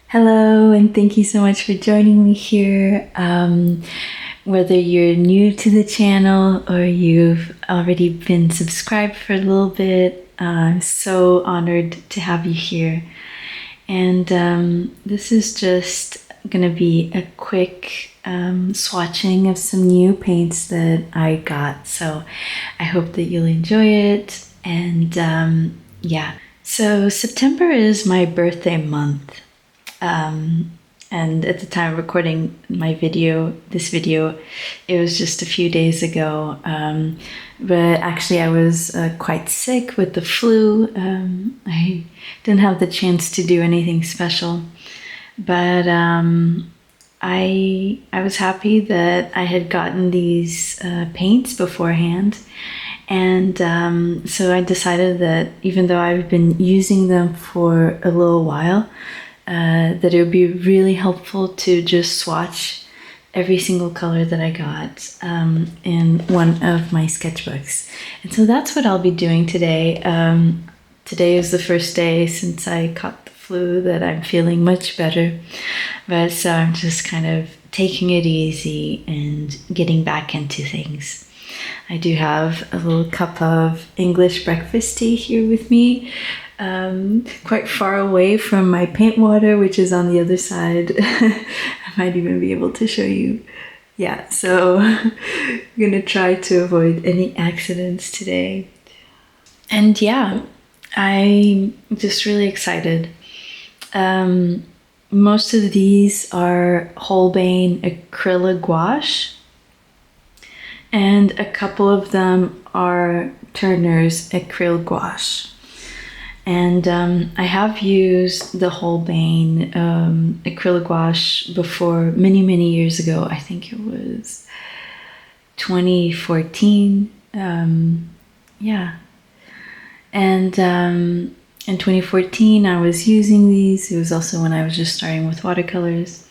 Hello, and thank you so much for joining me here. Whether you're new to the channel or you've already been subscribed for a little bit, I'm so honored to have you here. And this is just gonna be a quick swatching of some new paints that I got. So I hope that you'll enjoy it. And yeah, so September is my birthday month. And at the time of recording this video, it was just a few days ago. But actually I was quite sick with the flu. I didn't have the chance to do anything special, but I was happy that I had gotten these paints beforehand. And so I decided that even though I've been using them for a little while, that it would be really helpful to just swatch every single color that I got in one of my sketchbooks. And so that's what I'll be doing today. Today is the first day since I caught the flu that I'm feeling much better. But so I'm just kind of taking it easy and getting back into things. I do have a little cup of English breakfast tea here with me. Quite far away from my paint water, which is on the other side. I might even be able to show you. Yeah, so I'm gonna try to avoid any accidents today. And yeah, I'm just really excited. Most of these are Holbein Acrylic Gouache, and a couple of them are Turner's Acrylic Gouache. And I have used the Holbein Acrylic Gouache before many years ago. I think it was 2014. Yeah. And in 2014 I was using these. It was also when I was just starting with watercolors.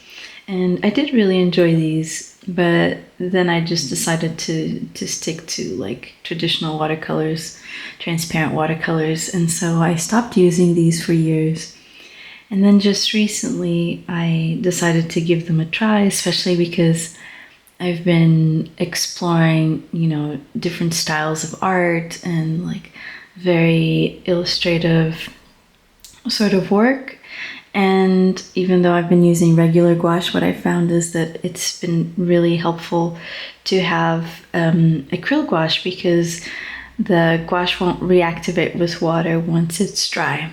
And I did really enjoy these, but then I just decided to stick to like traditional watercolors, transparent watercolors, and so I stopped using these for years. And then just recently I decided to give them a try, especially because I've been exploring, different styles of art and like very illustrative sort of work. And even though I've been using regular gouache, what I found is that it's been really helpful to have acrylic gouache because the gouache won't reactivate with water once it's dry.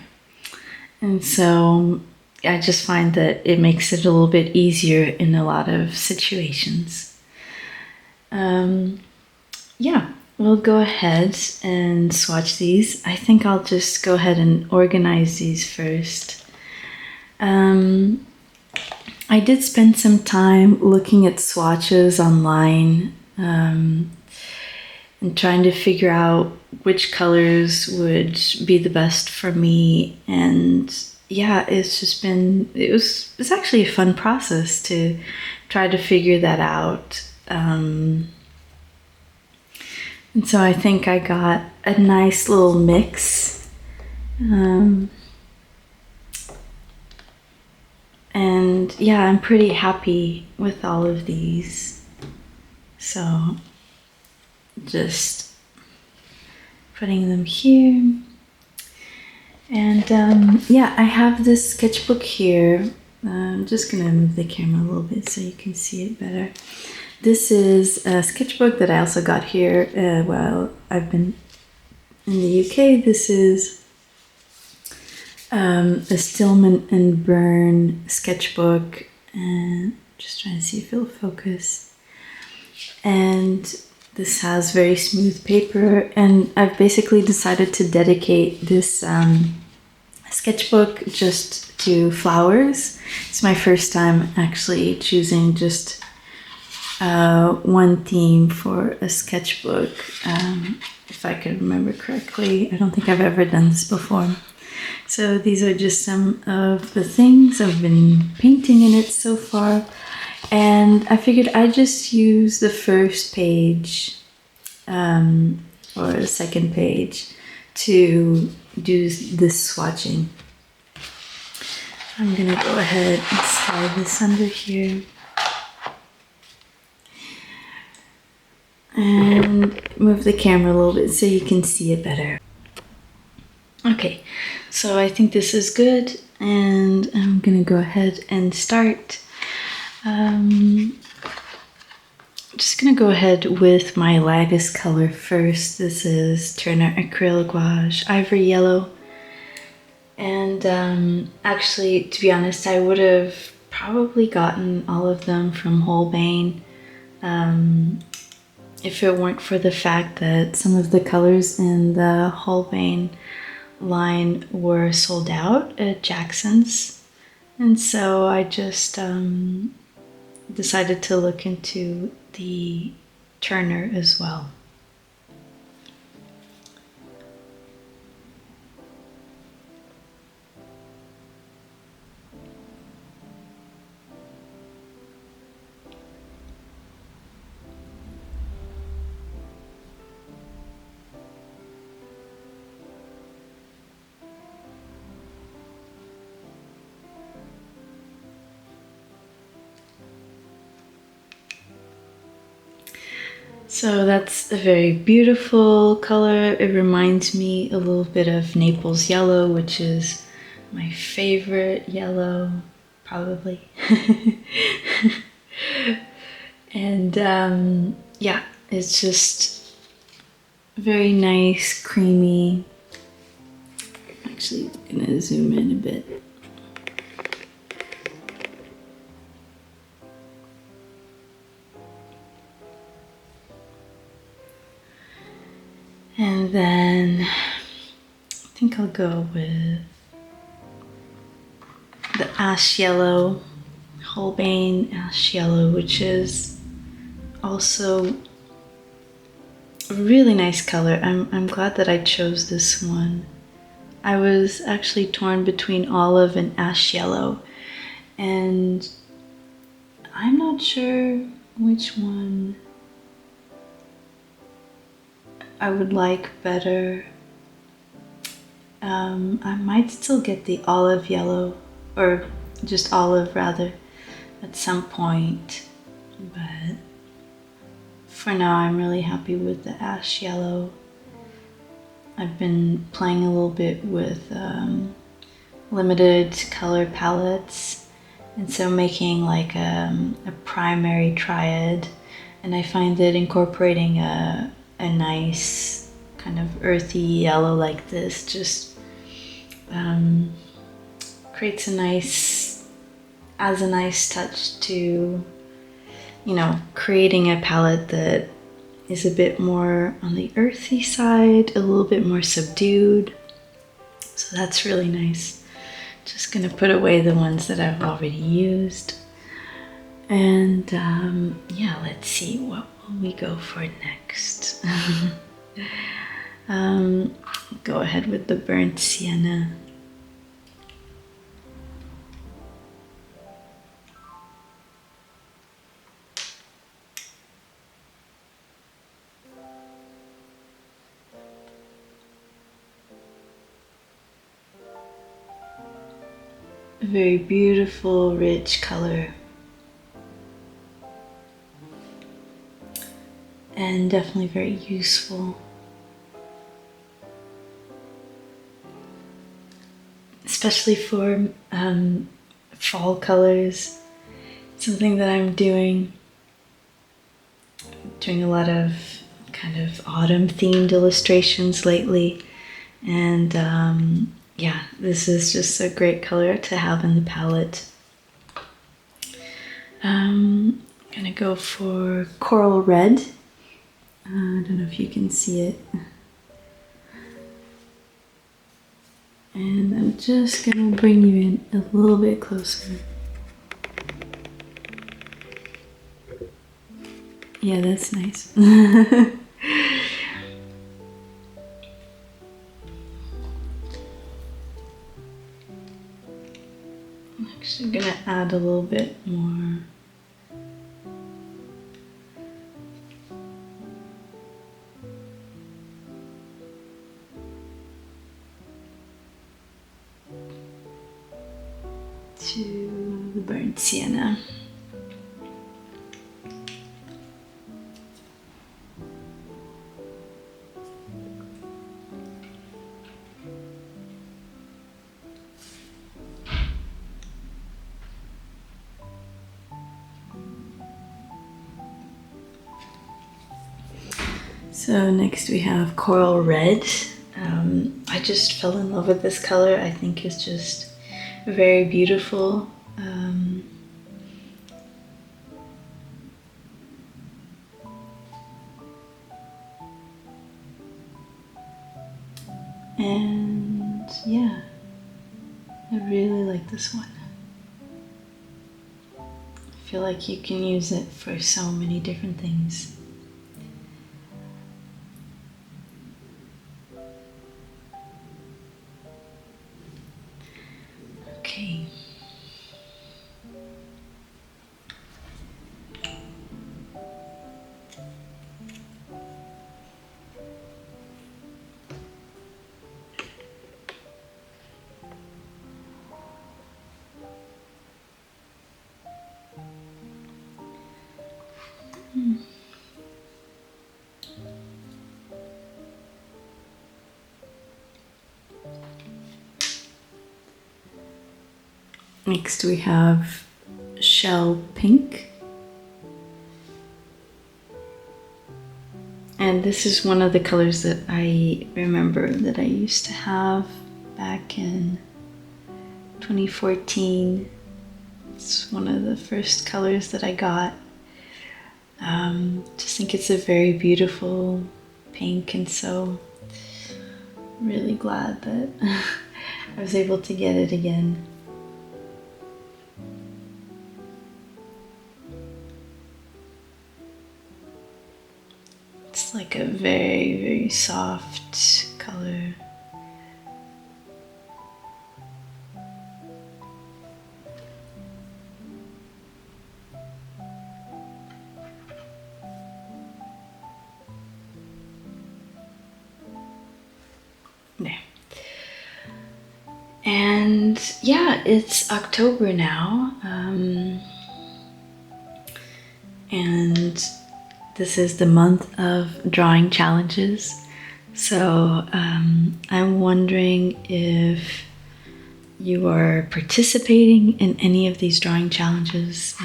And so I just find that it makes it a little bit easier in a lot of situations. Yeah, we'll go ahead and swatch these. I think I'll just go ahead and organize these first. I did spend some time looking at swatches online and trying to figure out which colors would be the best for me. And yeah, it's actually a fun process to try to figure that out. And so I think I got a nice little mix. And yeah, I'm pretty happy with all of these. So just putting them here. And yeah, I have this sketchbook here. I'm just gonna move the camera a little bit so you can see it better. This is a sketchbook that I also got here while I've been in the UK. This is a Stillman and Burn sketchbook, and just trying to see if it'll focus. And this has very smooth paper, and I've basically decided to dedicate this sketchbook just to flowers. It's my first time actually choosing just one theme for a sketchbook, if I can remember correctly. I don't think I've ever done this before. So these are just some of the things I've been painting in it so far. And I figured I'd just use the first page or the second page to do this swatching. I'm gonna go ahead and slide this under here. And move the camera a little bit so you can see it better. Okay, so I think this is good, and I'm gonna go ahead and start. I'm just gonna go ahead with my lightest color first. This is Turner Acrylic Gouache Ivory Yellow. And actually, to be honest, I would have probably gotten all of them from Holbein if it weren't for the fact that some of the colors in the Holbein line were sold out at Jackson's. And so I just decided to look into the Turner as well. So that's a very beautiful color. It reminds me a little bit of Naples yellow, which is my favorite yellow, probably. And yeah, it's just very nice, creamy. I'm actually gonna zoom in a bit. And then I think I'll go with the Ash Yellow, Holbein Ash Yellow, which is also a really nice color. I'm glad that I chose this one. I was actually torn between olive and ash yellow, and I'm not sure which one I would like better. I might still get the olive yellow, or just olive rather, at some point, but for now I'm really happy with the ash yellow. I've been playing a little bit with limited color palettes, and so making like a primary triad, and I find that incorporating a nice kind of earthy yellow like this just creates adds a nice touch to, you know, creating a palette that is a bit more on the earthy side, a little bit more subdued. So that's really nice. Just gonna put away the ones that I've already used. And yeah, let's see, what will we go for next? Go ahead with the burnt sienna. A very beautiful, rich color. And definitely very useful. Especially for fall colors. Something that I'm doing a lot of kind of autumn themed illustrations lately. And yeah, this is just a great color to have in the palette. I'm gonna go for Coral Red. I don't know if you can see it. And I'm just gonna bring you in a little bit closer. Yeah, that's nice. I'm actually gonna add a little bit more. to the burnt sienna. So next we have Coral Red. I just fell in love with this color. I think it's just very beautiful. And yeah, I really like this one. I feel like you can use it for so many different things. Okay. Next we have Shell Pink. And this is one of the colors that I remember that I used to have back in 2014. It's one of the first colors that I got. Just think it's a very beautiful pink, and so really glad that I was able to get it again. It's like a very, very soft color. There. And yeah, it's October now. And this is the month of drawing challenges. So I'm wondering if you are participating in any of these drawing challenges.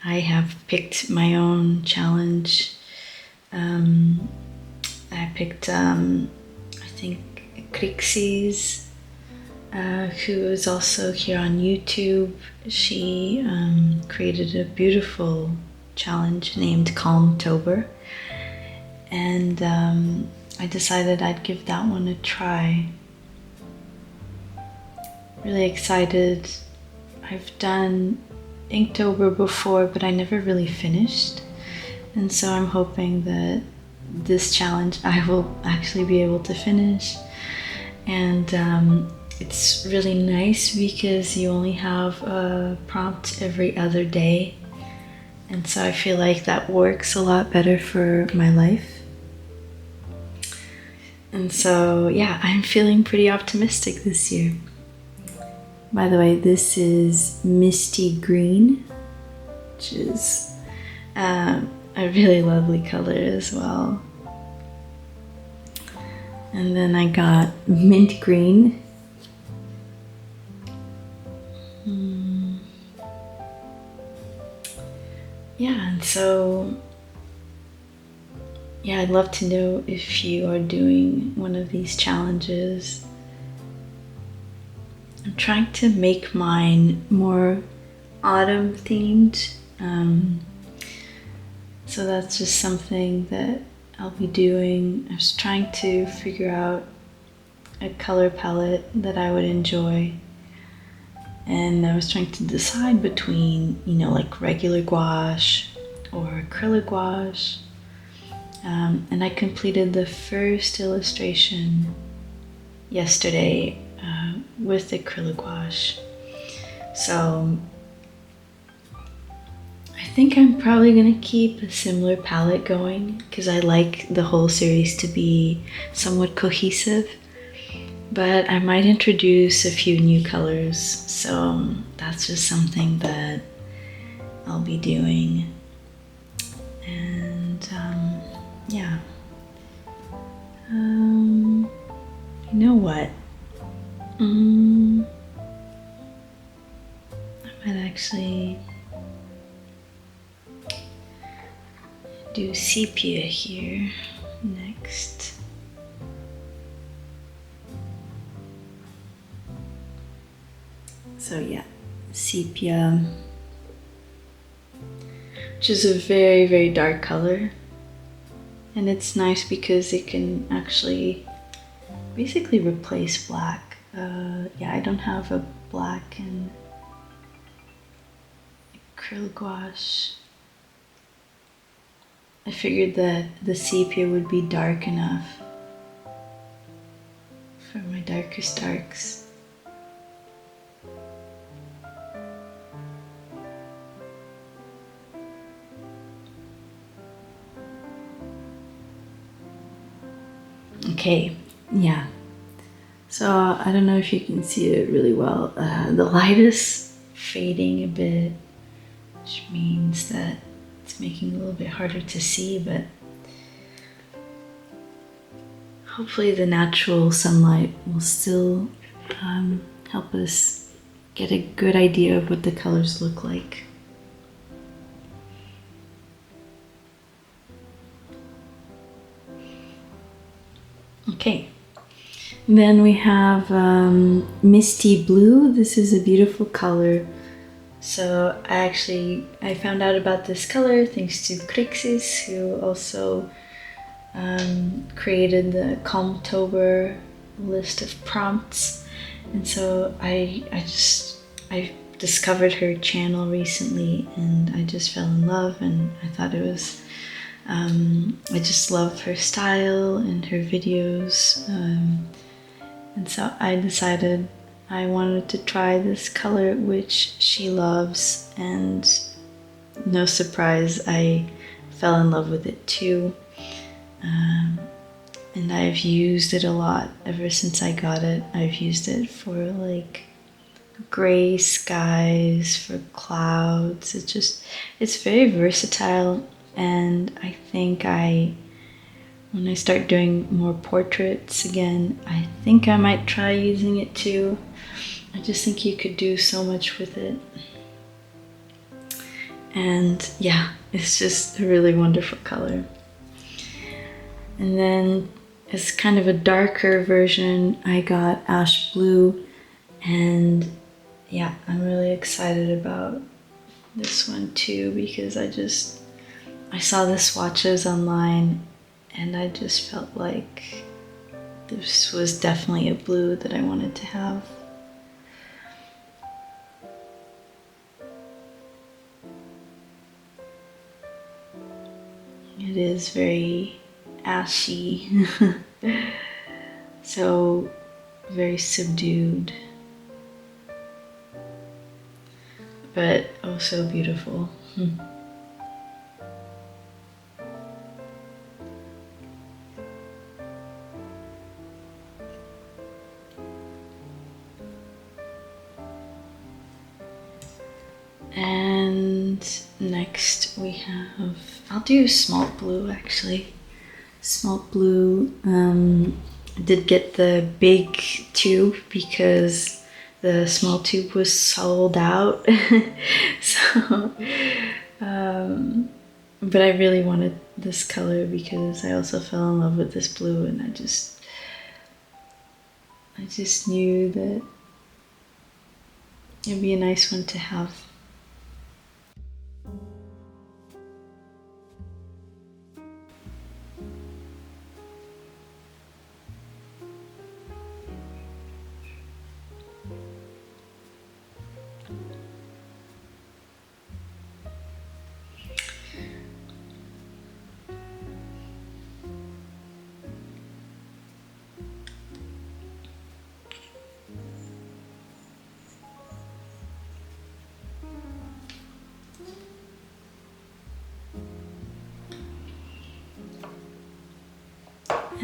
I have picked my own challenge. I picked, I think, Crixie's, who is also here on YouTube. She created a beautiful challenge named Calmtober, and I decided I'd give that one a try. Really excited. I've done Inktober before, but I never really finished, and so I'm hoping that this challenge I will actually be able to finish. And it's really nice because you only have a prompt every other day. And so I feel like that works a lot better for my life. And so, yeah, I'm feeling pretty optimistic this year. By the way, this is Misty Green, which is a really lovely color as well. And then I got Mint Green. Yeah, and so, yeah, I'd love to know if you are doing one of these challenges. I'm trying to make mine more autumn themed. So that's just something that I'll be doing. I was trying to figure out a color palette that I would enjoy. And I was trying to decide between, like regular gouache or acrylic gouache. And I completed the first illustration yesterday with acrylic gouache. So I think I'm probably gonna keep a similar palette going because I like the whole series to be somewhat cohesive. but I might introduce a few new colors, so that's just something that I'll be doing. And yeah, you know what? I might actually do sepia here next. So yeah, sepia, which is a very, very dark color. And it's nice because it can actually basically replace black. Yeah, I don't have a black and acrylic gouache. I figured that the sepia would be dark enough for my darkest darks. Okay, yeah. So I don't know if you can see it really well. The light is fading a bit, which means that it's making it a little bit harder to see, but hopefully the natural sunlight will still help us get a good idea of what the colors look like. Okay, then we have Misty Blue. This is a beautiful color. So I found out about this color thanks to Crixis, who also created the Calmtober list of prompts. And so I discovered her channel recently and I just fell in love, and I thought it was I just love her style and her videos, and so I decided I wanted to try this color, which she loves, and no surprise, I fell in love with it too. And I've used it a lot ever since I got it. I've used it for like gray skies, for clouds. It's very versatile, and I think when I start doing more portraits again, I think I might try using it too. I just think you could do so much with it. And yeah, it's just a really wonderful color. And then as kind of a darker version, I got Ash Blue, and yeah, I'm really excited about this one too, because I saw the swatches online and I just felt like this was definitely a blue that I wanted to have. It is very ashy, so very subdued, but oh so beautiful. And next we have, I'll do Smalt Blue actually. Smalt Blue, I did get the big tube because the small tube was sold out. So, but I really wanted this color because I also fell in love with this blue, and I just knew that it'd be a nice one to have.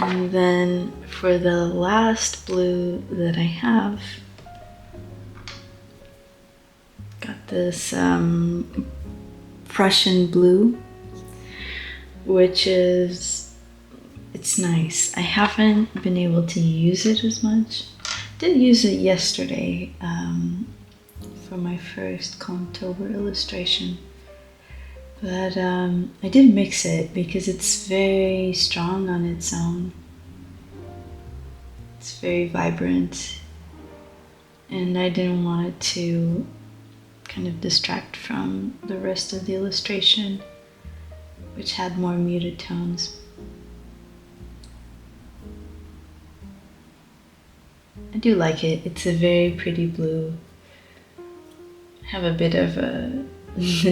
And then for the last blue that I have, got this Prussian blue, which is, it's nice. I haven't been able to use it as much. Did use it yesterday for my first Contour illustration, but I did mix it because it's very strong on its own. It's very vibrant, and I didn't want it to kind of distract from the rest of the illustration, which had more muted tones. I do like it. It's a very pretty blue. I have a bit of a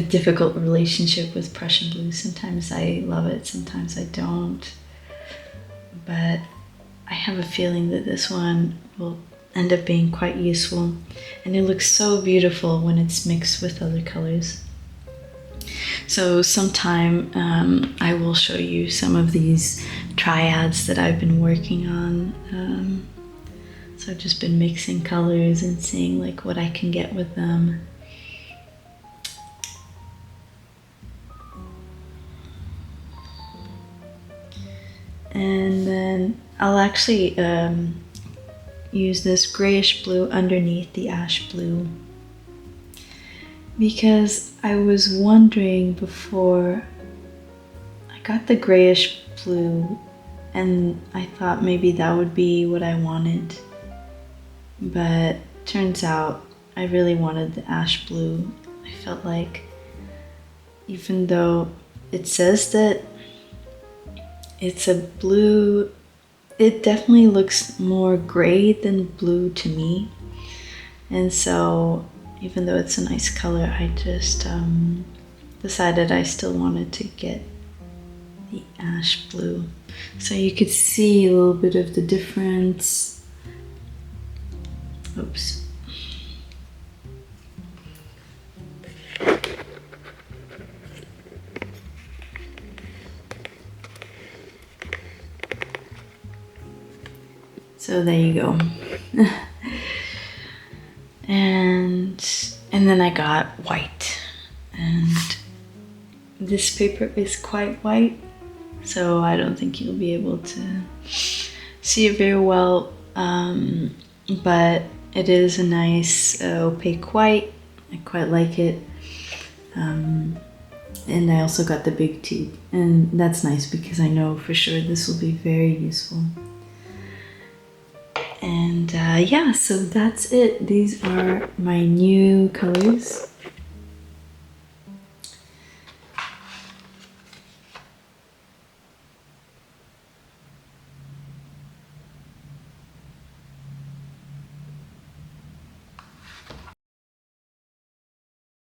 difficult relationship with Prussian blue. Sometimes I love it, sometimes I don't. But I have a feeling that this one will end up being quite useful. And it looks so beautiful when it's mixed with other colors. So sometime I will show you some of these triads that I've been working on. So I've just been mixing colors and seeing like what I can get with them. And then I'll actually use this grayish blue underneath the ash blue, because I was wondering before I got the grayish blue and I thought maybe that would be what I wanted, but turns out I really wanted the ash blue. I felt like even though it says that it's a blue, it definitely looks more gray than blue to me. And so even though it's a nice color, I just decided I still wanted to get the ash blue. So you could see a little bit of the difference. Oops. So there you go. and then I got white, and this paper is quite white, so I don't think you'll be able to see it very well, but it is a nice opaque white. I quite like it. And I also got the big tube, and that's nice because I know for sure this will be very useful. And yeah, so that's it. These are my new colors.